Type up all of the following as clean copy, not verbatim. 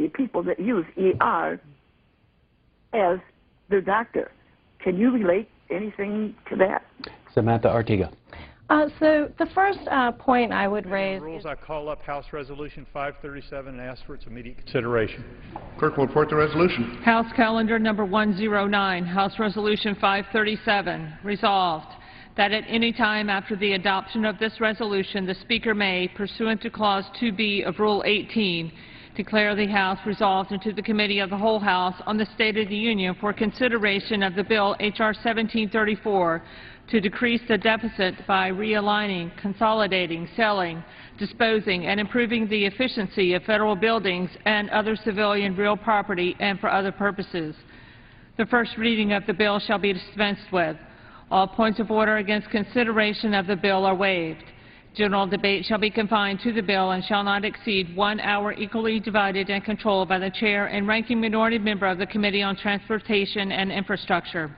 people that use ER as their doctor. Can you relate anything to that? Samantha Artiga. So the first point I would raise rules, I call up House Resolution 537 and ask for its immediate consideration. Clerk will report the resolution. House Calendar Number 109, House Resolution 537, resolved that at any time after the adoption of this resolution, the Speaker may, pursuant to Clause 2B of Rule 18, declare the House resolved into the Committee of the Whole House on the State of the Union for consideration of the bill H.R. 1734 to decrease the deficit by realigning, consolidating, selling, disposing, and improving the efficiency of federal buildings and other civilian real property and for other purposes. The first reading of the bill shall be dispensed with. All points of order against consideration of the bill are waived. General debate shall be confined to the bill and shall not exceed 1 hour, equally divided and controlled by the Chair and Ranking Minority Member of the Committee on Transportation and Infrastructure.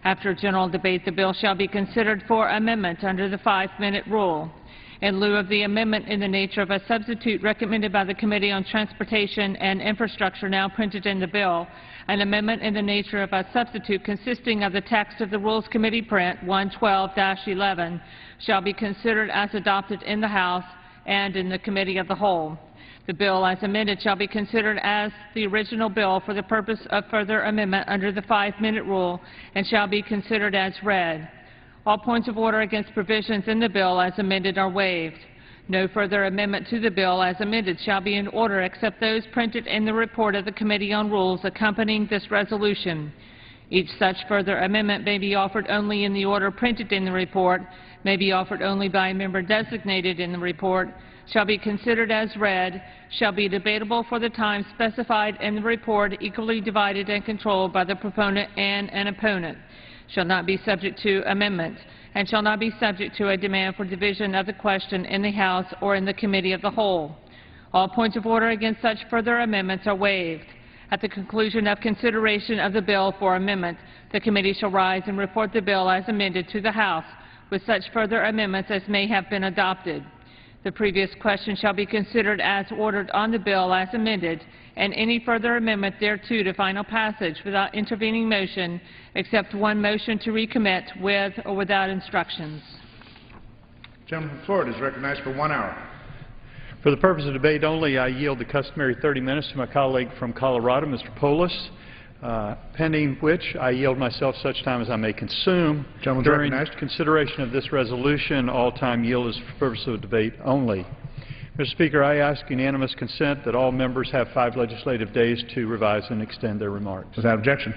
After general debate, the bill shall be considered for amendment under the 5-minute rule. In lieu of the amendment in the nature of a substitute recommended by the Committee on Transportation and Infrastructure now printed in the bill, an amendment in the nature of a substitute consisting of the text of the Rules Committee print 112-11 shall be considered as adopted in the House and in the Committee of the Whole. The bill as amended shall be considered as the original bill for the purpose of further amendment under the 5-minute rule and shall be considered as read. All points of order against provisions in the bill as amended are waived. No further amendment to the bill as amended shall be in order except those printed in the report of the Committee on Rules accompanying this resolution. Each such further amendment may be offered only in the order printed in the report, may be offered only by a member designated in the report, shall be considered as read, shall be debatable for the time specified in the report, equally divided and controlled by the proponent and an opponent, shall not be subject to amendment, and shall not be subject to a demand for division of the question in the House or in the Committee of the Whole. All points of order against such further amendments are waived. At the conclusion of consideration of the bill for amendment, the committee shall rise and report the bill as amended to the House, with such further amendments as may have been adopted. The previous question shall be considered as ordered on the bill as amended, and any further amendment thereto to final passage without intervening motion, except one motion to recommit with or without instructions. Gentleman from Florida is recognized for 1 hour. For the purpose of debate only, I yield the customary 30 minutes to my colleague from Colorado, Mr. Polis, pending which I yield myself such time as I may consume. During consideration of this resolution, all time yield is for purpose of debate only. Mr. Speaker, I ask unanimous consent that all members have 5 legislative days to revise and extend their remarks. Without objection.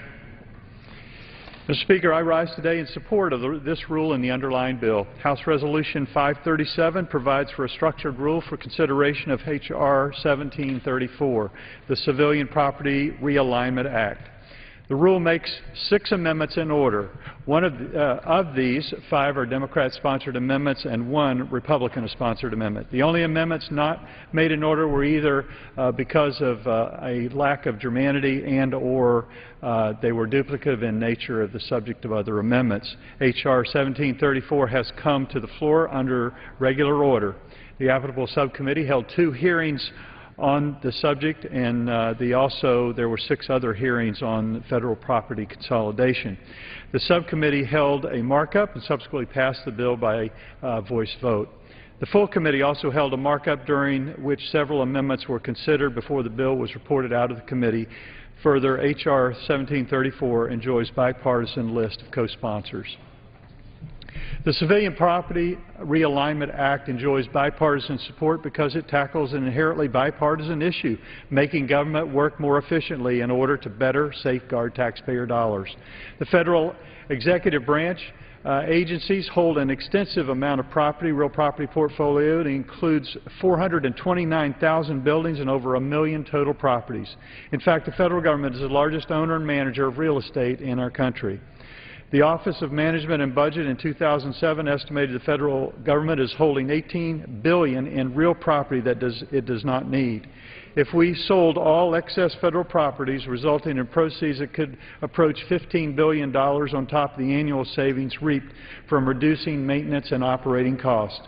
Mr. Speaker, I rise today in support of this rule in the underlying bill. House Resolution 537 provides for a structured rule for consideration of H.R. 1734, the Civilian Property Realignment Act. The rule makes 6 amendments in order. One of these, 5 are Democrat-sponsored amendments and 1 Republican-sponsored amendment. The only amendments not made in order were either because of a lack of germanity and or they were duplicative in nature of the subject of other amendments. H.R. 1734 has come to the floor under regular order. The applicable subcommittee held 2 hearings on the subject, and there were 6 other hearings on federal property consolidation. The subcommittee held a markup and subsequently passed the bill by voice vote. The full committee also held a markup during which several amendments were considered before the bill was reported out of the committee. Further, H.R. 1734 enjoys bipartisan list of co-sponsors. The Civilian Property Realignment Act enjoys bipartisan support because it tackles an inherently bipartisan issue, making government work more efficiently in order to better safeguard taxpayer dollars. The federal executive branch agencies hold an extensive amount of property, real property portfolio. It includes 429,000 buildings and over 1 million total properties. In fact, the federal government is the largest owner and manager of real estate in our country. The Office of Management and Budget in 2007 estimated the federal government is holding $18 billion in real property that it does not need. If we sold all excess federal properties, resulting in proceeds that could approach $15 billion on top of the annual savings reaped from reducing maintenance and operating costs.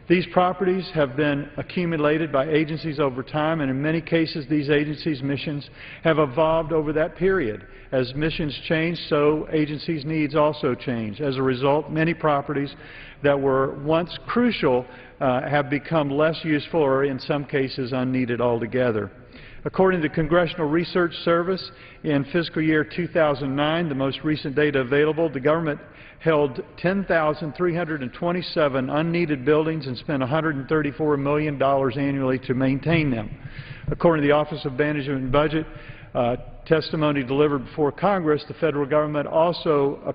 These properties have been accumulated by agencies over time, and in many cases these agencies' missions have evolved over that period. As missions change, so agencies' needs also change. As a result, many properties that were once crucial have become less useful or in some cases unneeded altogether. According to the Congressional Research Service, in fiscal year 2009, the most recent data available, the government held 10,327 unneeded buildings and spent $134 million annually to maintain them. According to the Office of Management and Budget, testimony delivered before Congress, the federal government also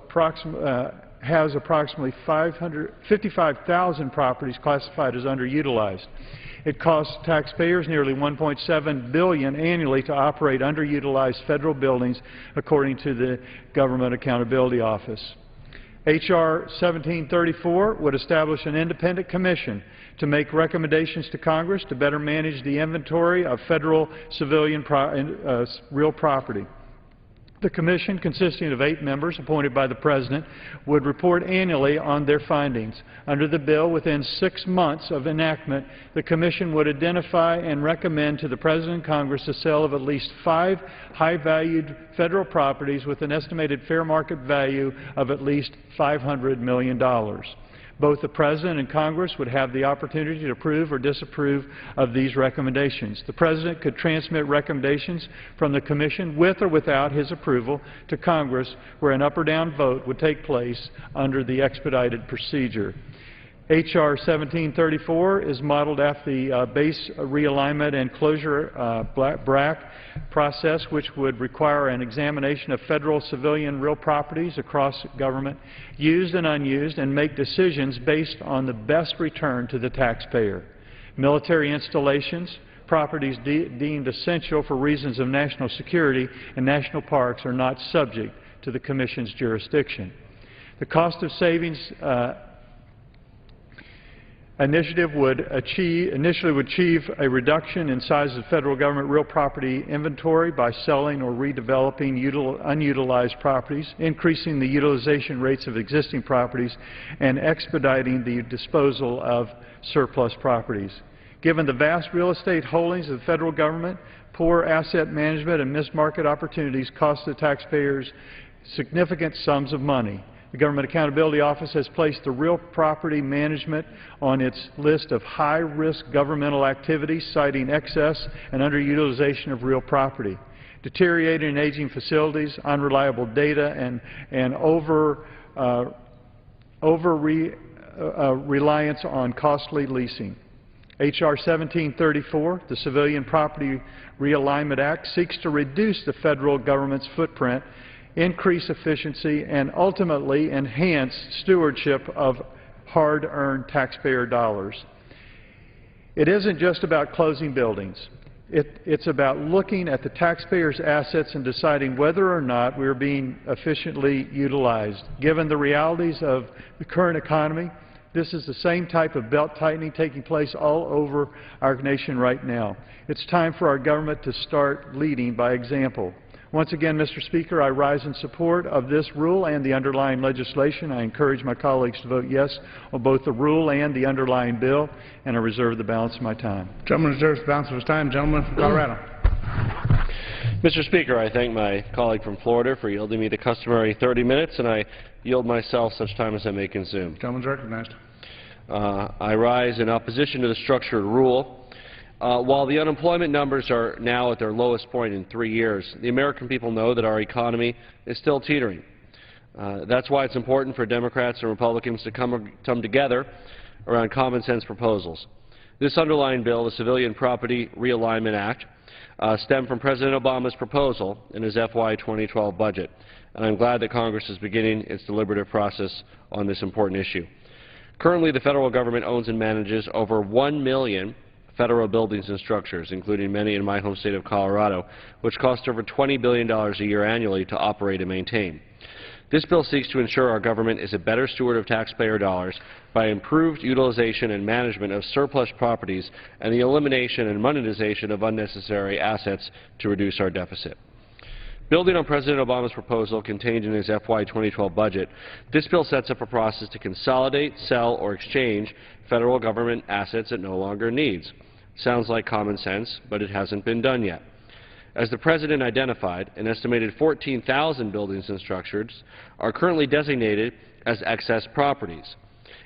has approximately 55,000 properties classified as underutilized. It costs taxpayers nearly $1.7 billion annually to operate underutilized federal buildings, according to the Government Accountability Office. H.R. 1734 would establish an independent commission to make recommendations to Congress to better manage the inventory of federal civilian real property. The commission, consisting of 8 members appointed by the President, would report annually on their findings. Under the bill, within 6 months of enactment, the commission would identify and recommend to the President and Congress the sale of at least 5 high-valued federal properties with an estimated fair market value of at least $500 million. Both the President and Congress would have the opportunity to approve or disapprove of these recommendations. The President could transmit recommendations from the Commission with or without his approval to Congress, where an up or down vote would take place under the expedited procedure. H.R. 1734 is modeled after the base realignment and closure BRAC process, which would require an examination of federal civilian real properties across government, used and unused, and make decisions based on the best return to the taxpayer. Military installations, properties deemed essential for reasons of national security, and national parks are not subject to the Commission's jurisdiction. The cost of savings initiative would achieve a reduction in size of federal government real property inventory by selling or redeveloping unutilized properties, increasing the utilization rates of existing properties, and expediting the disposal of surplus properties. Given the vast real estate holdings of the federal government, poor asset management and missed market opportunities cost the taxpayers significant sums of money. The Government Accountability Office has placed the real property management on its list of high-risk governmental activities, citing excess and underutilization of real property. Deteriorating and aging facilities, unreliable data, and reliance on costly leasing. H.R. 1734, the Civilian Property Realignment Act, seeks to reduce the federal government's footprint, increase efficiency, and ultimately enhance stewardship of hard-earned taxpayer dollars. It isn't just about closing buildings. It's about looking at the taxpayers' assets and deciding whether or not we are being efficiently utilized. Given the realities of the current economy, this is the same type of belt-tightening taking place all over our nation right now. It's time for our government to start leading by example. Once again, Mr. Speaker, I rise in support of this rule and the underlying legislation. I encourage my colleagues to vote yes on both the rule and the underlying bill, and I reserve the balance of my time. The gentleman reserves the balance of his time. Gentleman from Colorado. Mr. Speaker, I thank my colleague from Florida for yielding me the customary 30 minutes, and I yield myself such time as I may consume. The gentleman is recognized. I rise in opposition to the structured rule. While the unemployment numbers are now at their lowest point in 3 years, the American people know that our economy is still teetering. That's why it's important for Democrats and Republicans to come together around common sense proposals. This underlying bill, the Civilian Property Realignment Act, stemmed from President Obama's proposal in his FY 2012 budget, and I'm glad that Congress is beginning its deliberative process on this important issue. Currently, the federal government owns and manages over 1 million federal buildings and structures, including many in my home state of Colorado, which cost over $20 billion a year annually to operate and maintain. This bill seeks to ensure our government is a better steward of taxpayer dollars by improved utilization and management of surplus properties and the elimination and monetization of unnecessary assets to reduce our deficit. Building on President Obama's proposal contained in his FY 2012 budget, this bill sets up a process to consolidate, sell, or exchange federal government assets it no longer needs. Sounds like common sense, but it hasn't been done yet. As the President identified, an estimated 14,000 buildings and structures are currently designated as excess properties.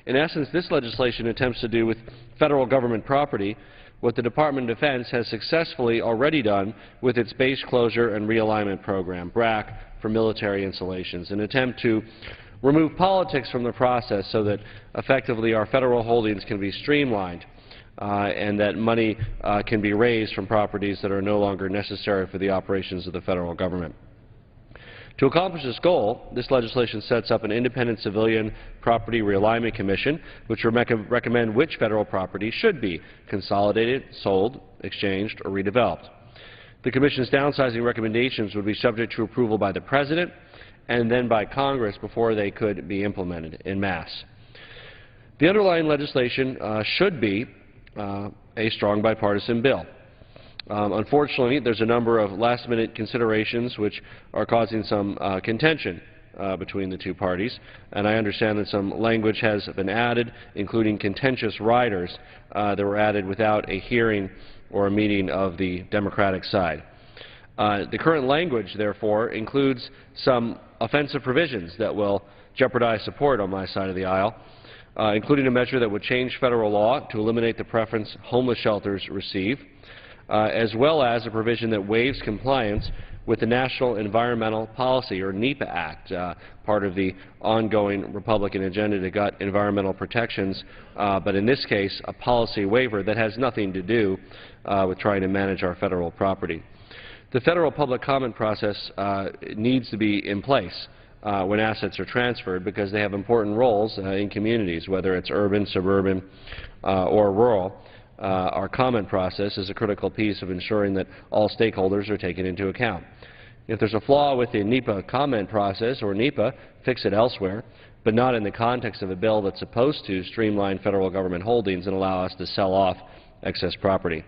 In essence, this legislation attempts to do with federal government property what the Department of Defense has successfully already done with its Base Closure and Realignment Program, BRAC, for military installations, an attempt to remove politics from the process so that effectively our federal holdings can be streamlined and that money can be raised from properties that are no longer necessary for the operations of the federal government. To accomplish this goal, this legislation sets up an independent civilian property realignment commission which will recommend which federal property should be consolidated, sold, exchanged, or redeveloped. The commission's downsizing recommendations would be subject to approval by the President and then by Congress before they could be implemented en masse. The underlying legislation should be a strong bipartisan bill. Unfortunately, there's a number of last-minute considerations which are causing some contention between the two parties, and I understand that some language has been added, including contentious riders that were added without a hearing or a meeting of the Democratic side. The current language, therefore, includes some offensive provisions that will jeopardize support on my side of the aisle, including a measure that would change federal law to eliminate the preference homeless shelters receive, as well as a provision that waives compliance with the National Environmental Policy, or NEPA Act, part of the ongoing Republican agenda to gut environmental protections, but in this case a policy waiver that has nothing to do with trying to manage our federal property. The federal public comment process needs to be in place when assets are transferred because they have important roles in communities, whether it's urban, suburban, or rural. Our comment process is a critical piece of ensuring that all stakeholders are taken into account. If there's a flaw with the NEPA comment process or NEPA, fix it elsewhere, but not in the context of a bill that's supposed to streamline federal government holdings and allow us to sell off excess property.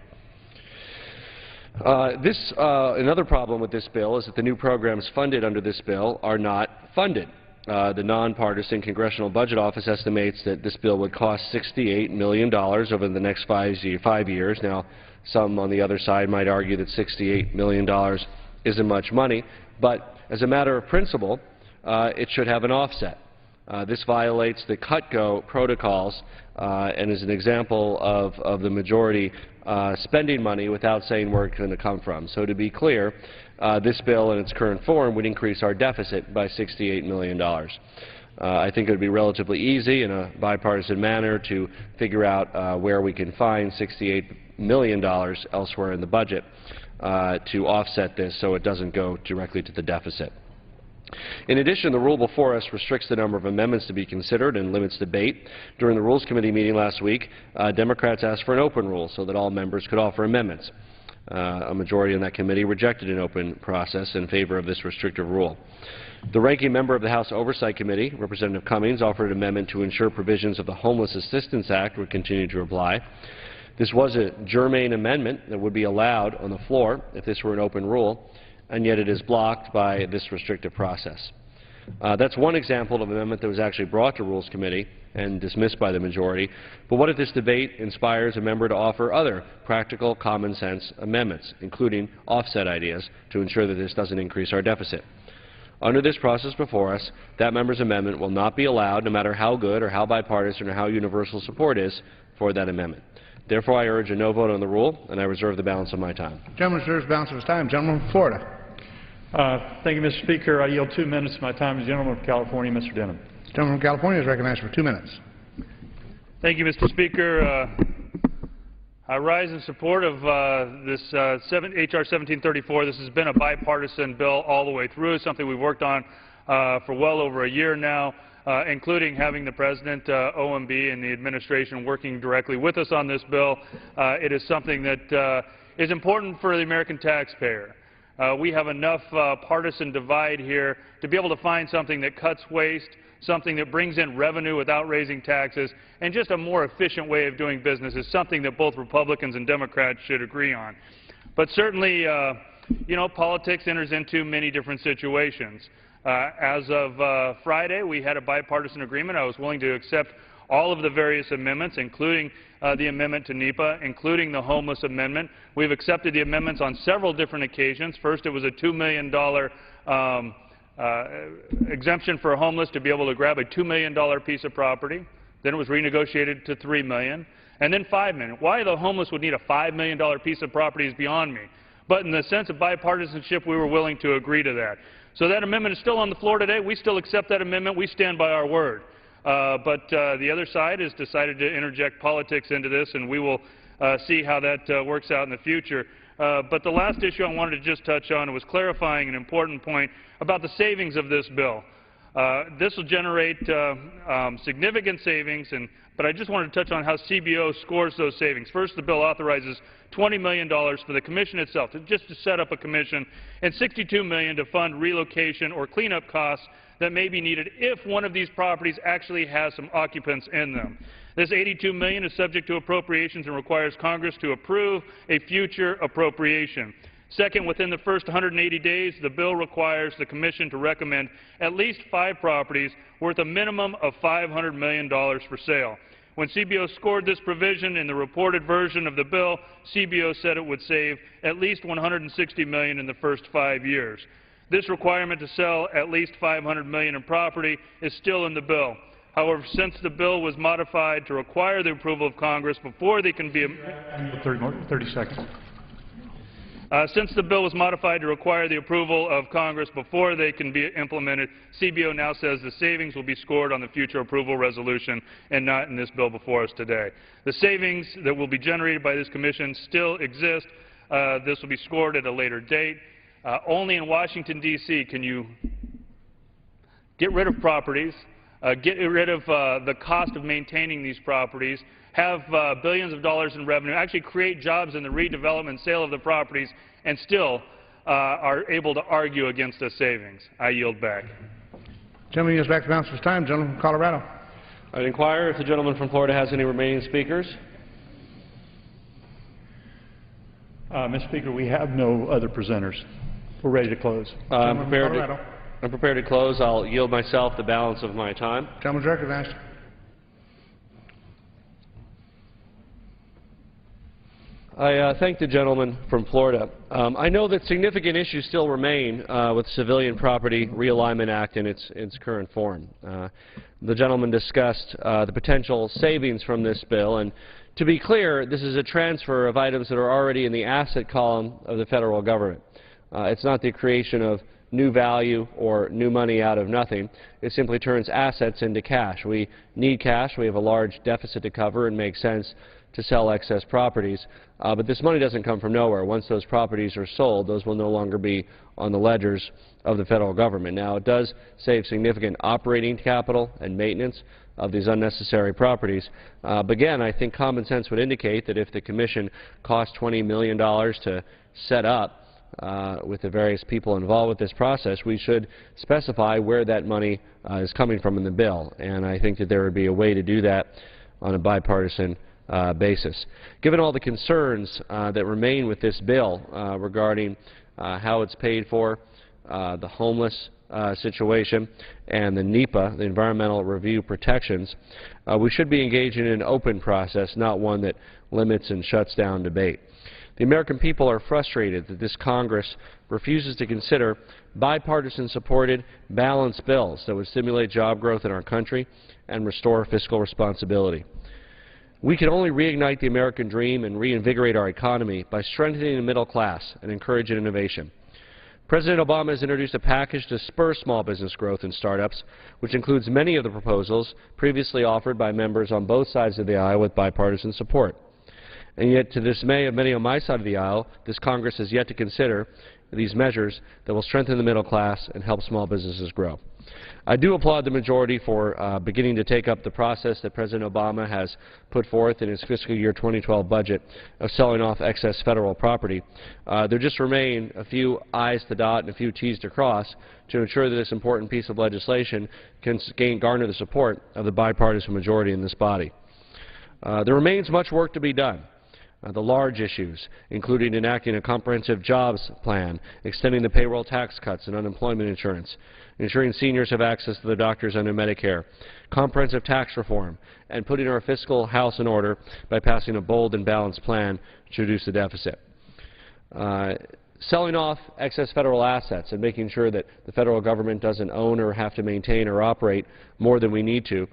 Another problem with this bill is that the new programs funded under this bill are not funded. The nonpartisan Congressional Budget Office estimates that this bill would cost $68 million over the next 5 years. Now, some on the other side might argue that $68 million isn't much money, but as a matter of principle, it should have an offset. This violates the cut-go protocols and is an example of the majority spending money without saying where it's going to come from. So to be clear, this bill in its current form would increase our deficit by $68 million. I think it would be relatively easy in a bipartisan manner to figure out where we can find $68 million elsewhere in the budget to offset this so it doesn't go directly to the deficit. In addition, the rule before us restricts the number of amendments to be considered and limits debate. During the Rules Committee meeting last week, Democrats asked for an open rule so that all members could offer amendments. A majority in that committee rejected an open process in favor of this restrictive rule. The ranking member of the House Oversight Committee, Representative Cummings, offered an amendment to ensure provisions of the Homeless Assistance Act would continue to apply. This was a germane amendment that would be allowed on the floor if this were an open rule, and yet it is blocked by this restrictive process. That's one example of an amendment that was actually brought to Rules Committee and dismissed by the majority. But what if this debate inspires a member to offer other practical, common-sense amendments, including offset ideas, to ensure that this doesn't increase our deficit? Under this process before us, that member's amendment will not be allowed, no matter how good or how bipartisan or how universal support is for that amendment. Therefore, I urge a no vote on the rule, and I reserve the balance of my time. The gentleman reserves the balance of his time. Gentleman from Florida. Thank you, Mr. Speaker. I yield 2 minutes of my time to the gentleman from California, Mr. Denham. The gentleman from California is recognized for 2 minutes. Thank you, Mr. Speaker. I rise in support of this H.R. 1734. This has been a bipartisan bill all the way through, something we've worked on for well over a year now, including having the President, OMB, and the administration working directly with us on this bill. It is something that is important for the American taxpayer. We have enough partisan divide here to be able to find something that cuts waste, something that brings in revenue without raising taxes, and just a more efficient way of doing business is something that both Republicans and Democrats should agree on. But certainly you know, politics enters into many different situations. As of Friday, we had a bipartisan agreement. I was willing to accept all of the various amendments, including the amendment to NEPA, including the homeless amendment. We've accepted the amendments on several different occasions. First, it was a $2 million exemption for homeless to be able to grab a $2 million piece of property. Then it was renegotiated to $3 million, and then $5 million. Why the homeless would need a $5 million piece of property is beyond me. But in the sense of bipartisanship, we were willing to agree to that. So that amendment is still on the floor today. We still accept that amendment. We stand by our word. But the other side has decided to interject politics into this, and we will see how that works out in the future. But the last issue I wanted to just touch on was clarifying an important point about the savings of this bill. This will generate significant savings, but I just wanted to touch on how CBO scores those savings. First, the bill authorizes $20 million for the commission itself, just to set up a commission, and $62 million to fund relocation or cleanup costs that may be needed if one of these properties actually has some occupants in them. This $82 million is subject to appropriations and requires Congress to approve a future appropriation. Second, within the first 180 days, the bill requires the Commission to recommend at least 5 properties worth a minimum of $500 million for sale. When CBO scored this provision in the reported version of the bill, CBO said it would save at least $160 million in the first 5 years. This requirement to sell at least $500 million in property is still in the bill. However, since the bill was modified to require the approval of Congress before they can be... 30 seconds. Since the bill was modified to require the approval of Congress before they can be implemented, CBO now says the savings will be scored on the future approval resolution and not in this bill before us today. The savings that will be generated by this commission still exist. This will be scored at a later date. Only in Washington, D.C. can you get rid of properties, get rid of the cost of maintaining these properties, have billions of dollars in revenue, actually create jobs in the redevelopment and sale of the properties, and still are able to argue against the savings. I yield back. Gentleman yields back the balance of his time. Gentleman from Colorado. I'd inquire if the gentleman from Florida has any remaining speakers. Mr. Speaker, we have no other presenters. We're ready to close. I'm prepared to close. I'll yield myself the balance of my time. Gentleman's recognized. I thank the gentleman from Florida. I know that significant issues still remain with the Civilian Property Realignment Act in its current form. The gentleman discussed the potential savings from this bill, and to be clear, this is a transfer of items that are already in the asset column of the federal government. It's not the creation of new value or new money out of nothing. It simply turns assets into cash. We need cash. We have a large deficit to cover and makes sense to sell excess properties. But this money doesn't come from nowhere. Once those properties are sold, those will no longer be on the ledgers of the federal government. Now, it does save significant operating capital and maintenance of these unnecessary properties. But again, I think common sense would indicate that if the Commission cost $20 million to set up with the various people involved with this process, we should specify where that money is coming from in the bill. And I think that there would be a way to do that on a bipartisan basis. Given all the concerns that remain with this bill regarding how it's paid for, the homeless situation, and the NEPA, the Environmental Review Protections, we should be engaging in an open process, not one that limits and shuts down debate. The American people are frustrated that this Congress refuses to consider bipartisan-supported, balanced bills that would stimulate job growth in our country and restore fiscal responsibility. We can only reignite the American dream and reinvigorate our economy by strengthening the middle class and encouraging innovation. President Obama has introduced a package to spur small business growth and startups, which includes many of the proposals previously offered by members on both sides of the aisle with bipartisan support. And yet, to the dismay of many on my side of the aisle, this Congress has yet to consider these measures that will strengthen the middle class and help small businesses grow. I do applaud the majority for beginning to take up the process that President Obama has put forth in his fiscal year 2012 budget of selling off excess federal property. There just remain a few I's to dot and a few T's to cross to ensure that this important piece of legislation can garner the support of the bipartisan majority in this body. There remains much work to be done. the large issues, including enacting a comprehensive jobs plan, extending the payroll tax cuts and unemployment insurance, ensuring seniors have access to their doctors under Medicare, comprehensive tax reform, and putting our fiscal house in order by passing a bold and balanced plan to reduce the deficit. Selling off excess federal assets and making sure that the federal government doesn't own or have to maintain or operate more than we need to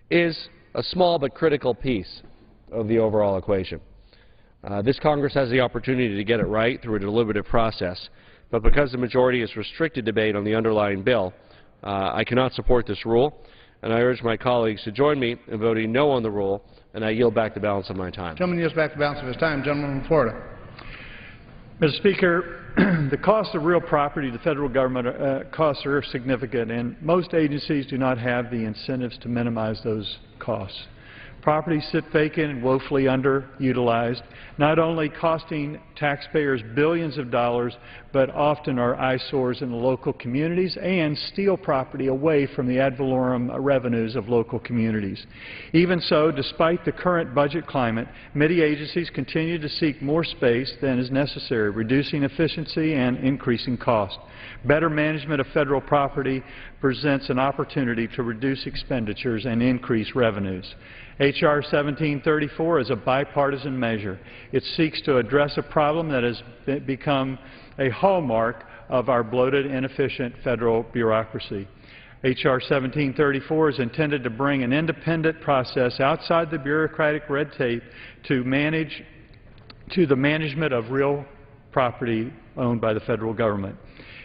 is a small but critical piece of the overall equation. This Congress has the opportunity to get it right through a deliberative process, but because the majority has restricted debate on the underlying bill, I cannot support this rule, and I urge my colleagues to join me in voting no on the rule, and I yield back the balance of my time. Gentleman yields back the balance of his time. Gentleman from Florida. Mr. Speaker, the cost of real property to the federal government costs are significant, and most agencies do not have the incentives to minimize those costs. Properties sit vacant and woefully underutilized, not only costing taxpayers billions of dollars, but often are eyesores in the local communities and steal property away from the ad valorem revenues of local communities. Even so, despite the current budget climate, many agencies continue to seek more space than is necessary, reducing efficiency and increasing cost. Better management of federal property presents an opportunity to reduce expenditures and increase revenues. H.R. 1734 is a bipartisan measure. It seeks to address a problem that has become a hallmark of our bloated, inefficient federal bureaucracy. H.R. 1734 is intended to bring an independent process outside the bureaucratic red tape to the management of real property owned by the federal government.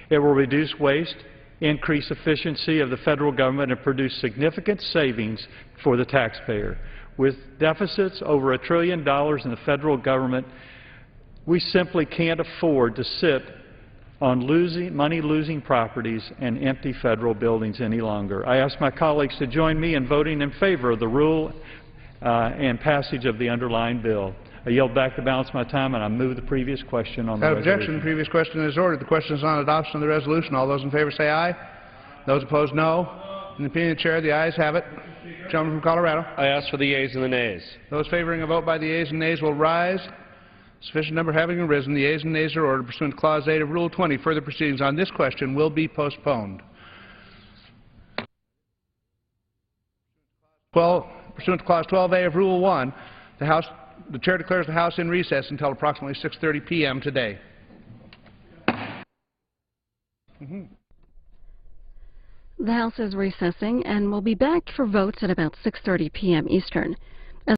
It will reduce waste, increase efficiency of the federal government, and produce significant savings for the taxpayer. With deficits over $1 trillion in the federal government, we simply can't afford to sit on money-losing properties and empty federal buildings any longer. I ask my colleagues to join me in voting in favor of the rule and passage of the underlying bill. I yield back the balance of my time, and I move the previous question on the resolution. Objection. The previous question is ordered. The question is on adoption of the resolution. All those in favor say aye. Those opposed, no. In the opinion of the Chair, the ayes have it. Gentleman from Colorado. I ask for the yeas and the nays. Those favoring a vote by the yeas and nays will rise. Sufficient number having arisen, the yeas and nays are ordered pursuant to Clause 8 of Rule 20. Further proceedings on this question will be postponed. Pursuant to Clause 12A of Rule 1, the Chair declares the House in recess until approximately 6:30 p.m. today. The House is recessing and will be back for votes at about 6:30 p.m. Eastern.